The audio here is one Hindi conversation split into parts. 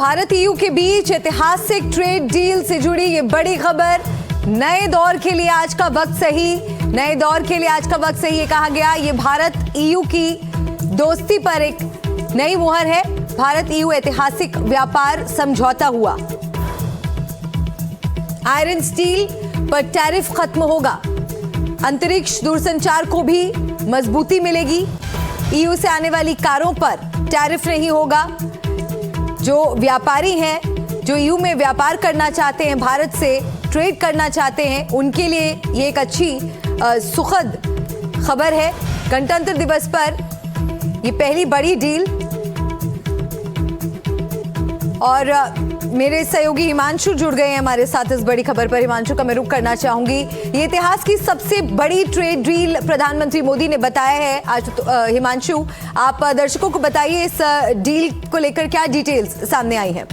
भारत ईयू के बीच ऐतिहासिक ट्रेड डील से जुड़ी ये बड़ी खबर। नए दौर के लिए आज का वक्त सही, नए दौर के लिए आज का वक्त सही ये कहा गया। ये भारत ईयू की दोस्ती पर एक नई मुहर है। भारत ईयू ऐतिहासिक व्यापार समझौता हुआ। आयरन स्टील पर टैरिफ खत्म होगा। अंतरिक्ष दूरसंचार को भी मजबूती मिलेगी। ईयू से आने वाली कारों पर टैरिफ नहीं होगा। जो व्यापारी हैं, जो ईयू में व्यापार करना चाहते हैं, भारत से ट्रेड करना चाहते हैं, उनके लिए ये एक अच्छी सुखद खबर है। गणतंत्र दिवस पर ये पहली बड़ी डील। और मेरे सहयोगी हिमांशु जुड़ गए हैं हमारे साथ इस बड़ी खबर पर। हिमांशु का मैं रुख करना चाहूंगी। ये इतिहास की सबसे बड़ी ट्रेड डील प्रधानमंत्री मोदी ने बताया है आज। हिमांशु, आप दर्शकों को बताइए इस डील को लेकर क्या डिटेल्स सामने आई है।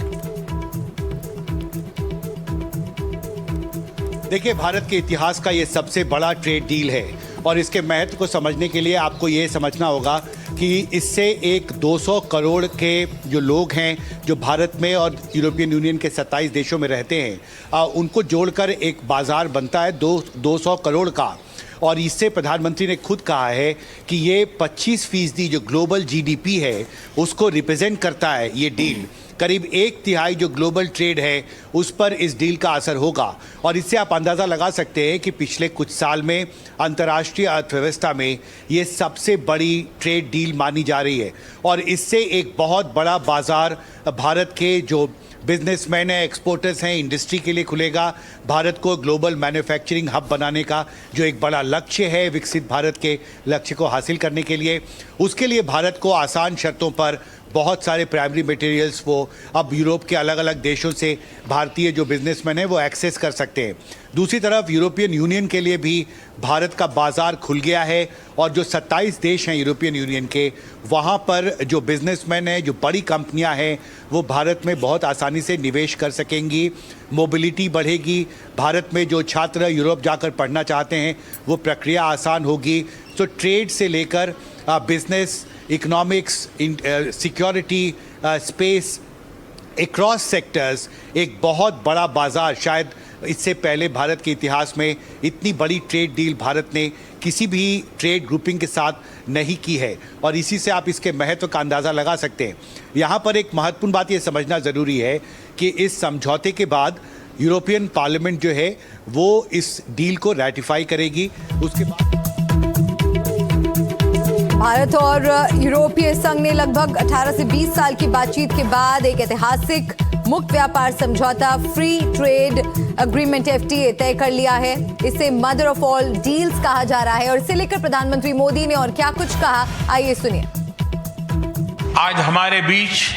देखिए, भारत के इतिहास का ये सबसे बड़ा ट्रेड डील है और इसके महत्व को समझने के लिए आपको ये समझना होगा कि इससे एक 200 करोड़ के जो लोग हैं जो भारत में और यूरोपियन यूनियन के 27 देशों में रहते हैं, उनको जोड़कर एक बाज़ार बनता है 200 करोड़ का। और इससे प्रधानमंत्री ने खुद कहा है कि ये 25% जो ग्लोबल जीडीपी है उसको रिप्रेजेंट करता है। ये डील करीब 1/3 जो ग्लोबल ट्रेड है उस पर इस डील का असर होगा। और इससे आप अंदाज़ा लगा सकते हैं कि पिछले कुछ साल में अंतर्राष्ट्रीय अर्थव्यवस्था में ये सबसे बड़ी ट्रेड डील मानी जा रही है। और इससे एक बहुत बड़ा बाज़ार भारत के जो बिजनेसमैन हैं, एक्सपोर्टर्स हैं, इंडस्ट्री के लिए खुलेगा। भारत को ग्लोबल मैन्युफैक्चरिंग हब बनाने का जो एक बड़ा लक्ष्य है, विकसित भारत के लक्ष्य को हासिल करने के लिए, उसके लिए भारत को आसान शर्तों पर बहुत सारे प्राइमरी मटेरियल्स वो अब यूरोप के अलग अलग देशों से भारतीय जो बिजनेसमैन हैं वो एक्सेस कर सकते हैं। दूसरी तरफ यूरोपियन यूनियन के लिए भी भारत का बाज़ार खुल गया है और जो 27 देश हैं यूरोपियन यूनियन के, वहाँ पर जो बिजनेसमैन हैं, जो बड़ी कंपनियाँ हैं, वो भारत में बहुत आसानी से निवेश कर सकेंगी। मोबिलिटी बढ़ेगी। भारत में जो छात्र यूरोप जाकर पढ़ना चाहते हैं वो प्रक्रिया आसान होगी। तो ट्रेड से लेकर business, economics, security, space, across sectors एक बहुत बड़ा बाज़ार। शायद इससे पहले भारत के इतिहास में इतनी बड़ी ट्रेड डील भारत ने किसी भी ट्रेड ग्रुपिंग के साथ नहीं की है। और इसी से आप इसके महत्व का अंदाज़ा लगा सकते हैं। यहाँ पर एक महत्वपूर्ण बात ये समझना ज़रूरी है कि इस समझौते के बाद यूरोपियन पार्लियामेंट जो है वो इस डील को रैटिफाई करेगी। उसके बाद भारत और यूरोपीय संघ ने लगभग 18 से 20 साल की बातचीत के बाद एक ऐतिहासिक मुक्त व्यापार समझौता फ्री ट्रेड एग्रीमेंट FTA तय कर लिया है। इसे मदर ऑफ ऑल डील्स कहा जा रहा है और इसे लेकर प्रधानमंत्री मोदी ने और क्या कुछ कहा, आइए सुनिए। आज हमारे बीच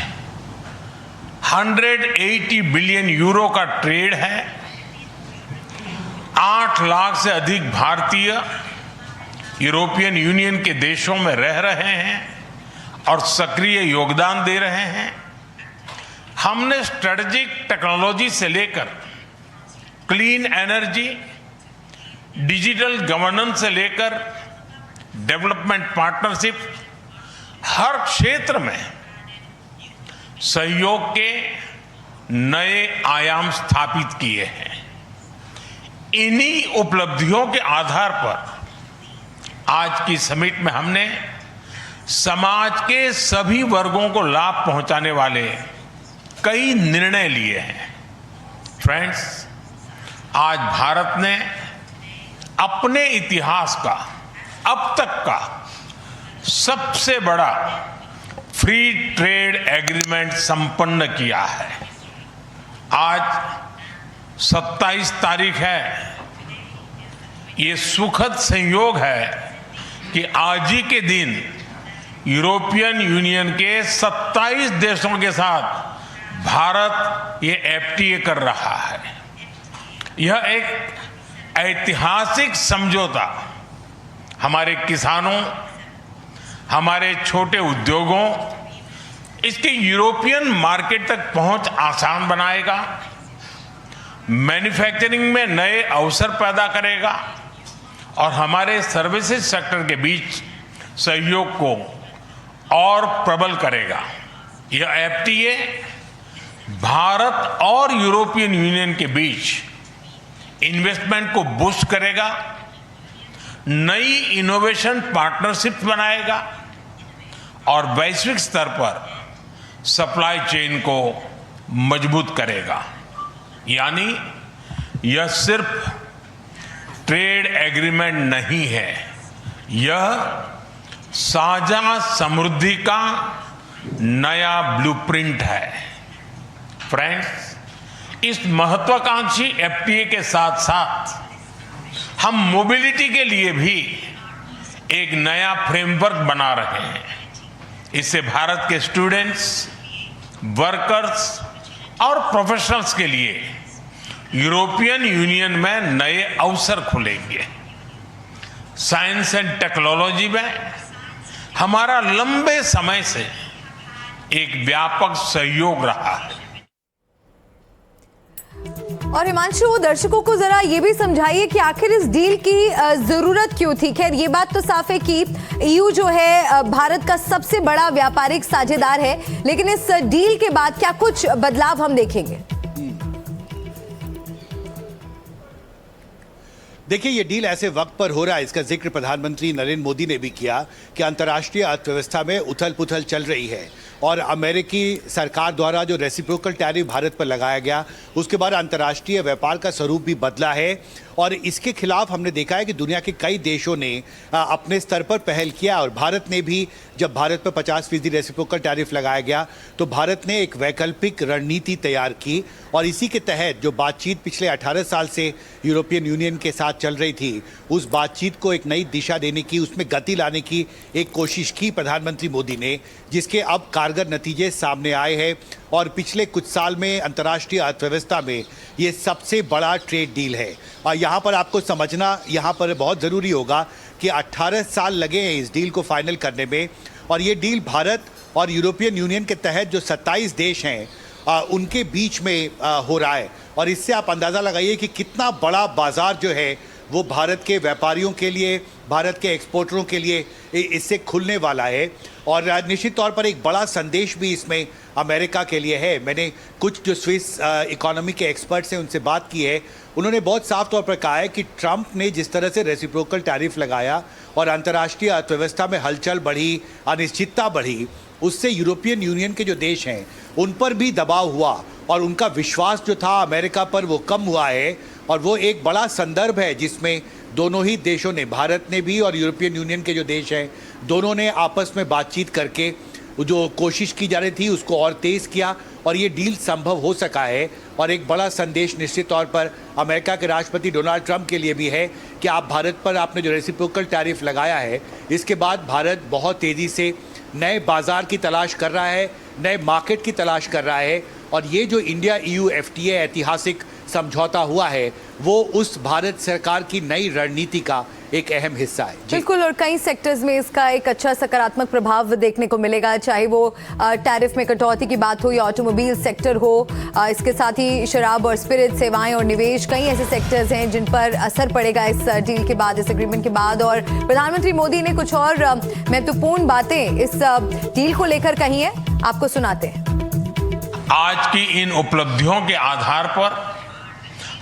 180 बिलियन यूरो का ट्रेड है। 8 लाख से अधिक भारतीय यूरोपियन यूनियन के देशों में रह रहे हैं और सक्रिय योगदान दे रहे हैं। हमने स्ट्रेटेजिक टेक्नोलॉजी से लेकर क्लीन एनर्जी, डिजिटल गवर्नेंस से लेकर डेवलपमेंट पार्टनरशिप, हर क्षेत्र में सहयोग के नए आयाम स्थापित किए हैं। इन्हीं उपलब्धियों के आधार पर आज की समिट में हमने समाज के सभी वर्गों को लाभ पहुंचाने वाले कई निर्णय लिए हैं। फ्रेंड्स, आज भारत ने अपने इतिहास का अब तक का सबसे बड़ा फ्री ट्रेड एग्रीमेंट संपन्न किया है। आज 27 तारीख है। ये सुखद संयोग है कि आज ही के दिन यूरोपियन यूनियन के 27 देशों के साथ भारत ये FTA कर रहा है। यह एक ऐतिहासिक समझौता हमारे किसानों, हमारे छोटे उद्योगों, इसके यूरोपियन मार्केट तक पहुंच आसान बनाएगा, मैन्युफैक्चरिंग में नए अवसर पैदा करेगा और हमारे सर्विसेज सेक्टर के बीच सहयोग को और प्रबल करेगा। यह FTA भारत और यूरोपियन यूनियन के बीच इन्वेस्टमेंट को बूस्ट करेगा, नई इनोवेशन पार्टनरशिप बनाएगा और वैश्विक स्तर पर सप्लाई चेन को मजबूत करेगा। यानी यह सिर्फ ट्रेड एग्रीमेंट नहीं है, यह साझा समृद्धि का नया ब्लूप्रिंट है। फ्रेंड्स, इस महत्वाकांक्षी एफटीए के साथ साथ हम मोबिलिटी के लिए भी एक नया फ्रेमवर्क बना रहे हैं। इससे भारत के स्टूडेंट्स, वर्कर्स और प्रोफेशनल्स के लिए यूरोपियन यूनियन में नए अवसर खुलेंगे। साइंस एंड टेक्नोलॉजी में हमारा लंबे समय से एक व्यापक सहयोग रहा है। और हिमांशु, दर्शकों को जरा ये भी समझाइए कि आखिर इस डील की जरूरत क्यों थी। खैर, ये बात तो साफ है कि ईयू जो है भारत का सबसे बड़ा व्यापारिक साझेदार है, लेकिन इस डील के बाद क्या कुछ बदलाव हम देखेंगे? देखिए, ये डील ऐसे वक्त पर हो रहा है, इसका जिक्र प्रधानमंत्री नरेंद्र मोदी ने भी किया कि अंतर्राष्ट्रीय अर्थव्यवस्था में उथल पुथल चल रही है और अमेरिकी सरकार द्वारा जो रेसिप्रोकल टैरिफ भारत पर लगाया गया, उसके बाद अंतर्राष्ट्रीय व्यापार का स्वरूप भी बदला है और इसके खिलाफ हमने देखा है कि दुनिया के कई देशों ने अपने स्तर पर पहल किया और भारत ने भी, जब भारत पर 50% रेसिप्रोकल टैरिफ लगाया गया तो भारत ने एक वैकल्पिक रणनीति तैयार की और इसी के तहत जो बातचीत पिछले 18 साल से यूरोपियन यूनियन के साथ चल रही थी, उस बातचीत को एक नई दिशा देने की, उसमें गति लाने की एक कोशिश की प्रधानमंत्री मोदी ने, जिसके अब कारगर नतीजे सामने आए हैं और पिछले कुछ साल में अंतर्राष्ट्रीय अर्थव्यवस्था में ये सबसे बड़ा ट्रेड डील है। और यहाँ पर आपको समझना यहाँ पर बहुत ज़रूरी होगा कि 18 साल लगे हैं इस डील को फाइनल करने में और ये डील भारत और यूरोपियन यूनियन के तहत जो 27 देश हैं उनके बीच में हो रहा है और इससे आप अंदाज़ा लगाइए कि कितना बड़ा बाज़ार जो है वो भारत के व्यापारियों के लिए, भारत के एक्सपोर्टरों के लिए इससे खुलने वाला है और निश्चित तौर पर एक बड़ा संदेश भी इसमें अमेरिका के लिए है। मैंने कुछ जो स्विस इकोनॉमी के एक्सपर्ट्स हैं उनसे बात की है, उन्होंने बहुत साफ तौर पर कहा है कि ट्रंप ने जिस तरह से रेसिप्रोकल टैरिफ लगाया और अंतर्राष्ट्रीय अर्थव्यवस्था में हलचल बढ़ी, अनिश्चितता बढ़ी, उससे यूरोपियन यूनियन के जो देश हैं उन पर भी दबाव हुआ और उनका विश्वास जो था अमेरिका पर वो कम हुआ है और वो एक बड़ा संदर्भ है जिसमें दोनों ही देशों ने, भारत ने भी और यूरोपियन यूनियन के जो देश हैं, दोनों ने आपस में बातचीत करके जो कोशिश की जा रही थी उसको और तेज़ किया और ये डील संभव हो सका है और एक बड़ा संदेश निश्चित तौर पर अमेरिका के राष्ट्रपति डोनाल्ड ट्रंप के लिए भी है कि आप भारत पर आपने जो रेसिप्रोकल टैरिफ लगाया है, इसके बाद भारत बहुत तेज़ी से नए बाज़ार की तलाश कर रहा है, नए मार्केट की तलाश कर रहा है और ये जो इंडिया ईयू एफटीए ऐतिहासिक समझौता हुआ है वो उस भारत सरकार की नई रणनीति का एक अहम हिस्सा है। बिल्कुल, और कई सेक्टर्स में इसका एक अच्छा सकारात्मक प्रभाव देखने को मिलेगा, चाहे वो टैरिफ में कटौती की बात हो या ऑटोमोबाइल सेक्टर हो, इसके साथ ही शराब और स्पिरिट सेवाएं और निवेश, कई ऐसे सेक्टर्स हैं जिन पर असर पड़ेगा इस डील के बाद, इस एग्रीमेंट के बाद। और प्रधानमंत्री मोदी ने कुछ और महत्वपूर्ण बातें इस डील को लेकर कही है, आपको सुनाते हैं। आज की इन उपलब्धियों के आधार पर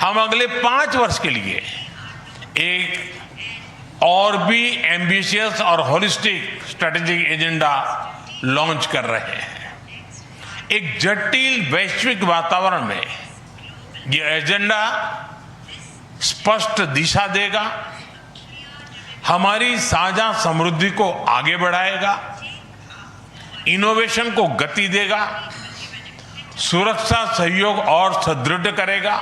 हम अगले 5 वर्ष के लिए एक और भी एम्बिशियस और होलिस्टिक स्ट्रेटेजिक एजेंडा लॉन्च कर रहे हैं। एक जटिल वैश्विक वातावरण में यह एजेंडा स्पष्ट दिशा देगा, हमारी साझा समृद्धि को आगे बढ़ाएगा, इनोवेशन को गति देगा, सुरक्षा सहयोग और सुदृढ़ करेगा